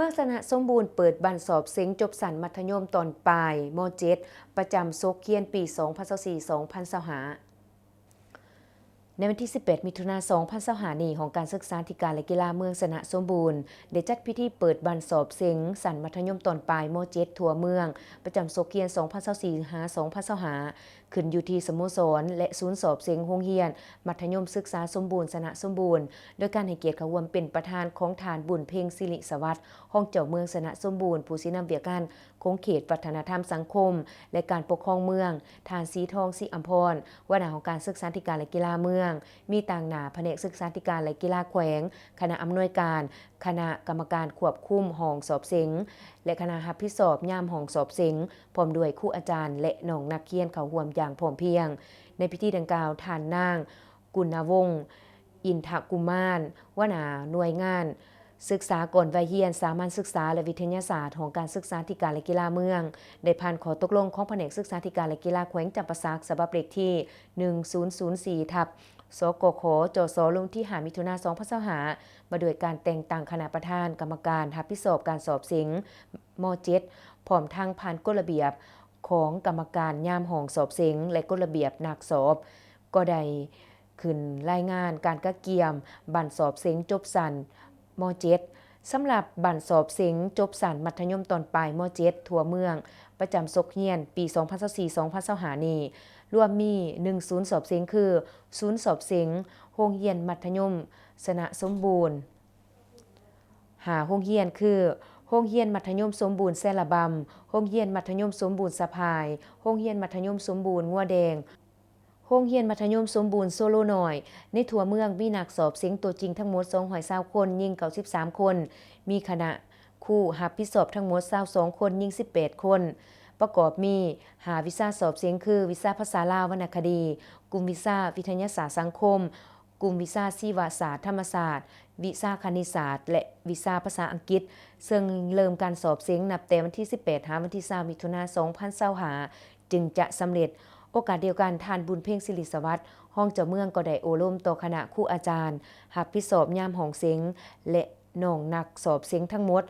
มื่อสนะสมบูรณ์เปิดบันสอบเซ็งจบสันมัธยมตอนปลายม .7 ประจำโซกเคียนปี 2024-2025ในวันที่ 18 มิถุนายน 2025นี้ของการศึกษาธิการและกีฬาเมืองสนะสมบูรณ์ได้จัดพิธีเปิดบันสอบเซ็งสันมัธยมตอนปลายม .7 ทั่วเมืองประจำโซกเคียน 2024-2025ขึ้นอยู่ที่สโมสรและศูนย์สอบเซ็งโรงเรียนมัธยมศึกษาสมบูรณ์สนะสมบูรณ์โดยการให้เกียรติเข้าร่วมเป็นประธานของฐานบุญเพ็งศิริสวัสดิ์ห้องเจ้าเมืองสนะสมบูรณ์ผู้สินำเวียกการคงเขตวัฒนธรรมสังคมและการปกครองเมืองฐานสีทองสีอัมพรหัวหน้าของการศึกษาธิการและกีฬาเมืองมีต่างหน้าแผนกศึกษาธิการและกีฬาแขวงคณะอำนวยการคณะกรรมการควบคุมห้องสอบเซ็งและคณะรับผิดชอบยามห้องสอบเซ็งพร้อมด้วยครูอาจารย์และน้องนักเรียนเข้าร่วมอย่างพร้อมเพรียงในพิธีดังกล่าวท่านนางกุณวงศ์อินทกุมารหัวหน้าหน่วยงานศึกษาก่อนวัยเรียนสามัญศึกษาและวิทยาศาสตร์ของการศึกษาธิการและกีฬาเมืองได้ผ่านขอตกลงของแผนกศึกษาธิการและกีฬาแขวงจำปาสักฉบับเลขที่ 1004 ทับสกข.จส.ลงที่5 มิถุนายน 2025มาโดยการแต่งตั้งคณะประธานกรรมการรับผิดชอบการสอบเสียงม .7 พร้อมทั้งผ่านกฎระเบียบของกรรมการยามห้องสอบเสียงและกฎระเบียบนักสอบก็ได้ขึ้นรายงานการกะเกียมบันสอบเสียงจบสันม .7 สำหรับบันสอบเสียงจบสันมัธยมตอนปลายม .7 ทั่วเมืองประจำโซกเฮียนปี 2024-2025 นี้รวมมี1ศูนย์สอบเสียงคือศูนย์สอบเสียงโรงเรียนมัธยมสนะสมบูรณ์โรงเรียนคือโรงเรียนมัธยมสมบูรณ์แซละบำโรงเรียนมัธยมสมบูรณ์สะพายโรงเรียนมัธยมสมบูรณ์งัวแดงโรงเรียนมัธยมสมบูรณ์โซโลน้อยในทั่วเมืองมีนักสอบเสียงตัวจริงทั้งหมด220คนยิง93คนมีคณะครูรับผิดชอบทั้งหมด22คนยิง18คนประกอบมีวิชาสอบเสียงคือวิชาภาษาลาววรรณคดีกลุ่มวิชาวิทยาศาสตร์สังคมกลุ่มวิชาชีวศาสตร์ธรรมศาสตร์วิชาคณิตศาสตร์และวิชาภาษาอังกฤษซึ่งเริ่มการสอบเสียงนับแต่วันที่18ถึงวันที่20มิถุนายน 2025จึงจะสำเร็จโอกาสเดียวกันท่านบุญเพ็งศิริสวัสดิ์ห้องเจ้าเมืองก็ได้โอลมต่อคณะครูอาจารย์รับผิดชอบยามห้องเสียงและน้องนักสอบเสียงทั้งหมด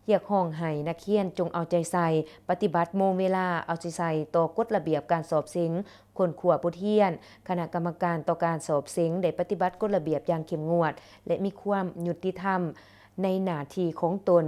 เรียกห้องให้นักเรียนจงเอาใจใส่ปฏิบัติโมงเวลาเอาใจใส่ต่อกฎระเบียบการสอบเสียงคนขัวบทเรียนคณะกรรมการต่อการสอบเสียงได้ปฏิบัติกฎระเบียบอย่างเข้มงวดและมีความยุติธรรมในหน้าที่ของตน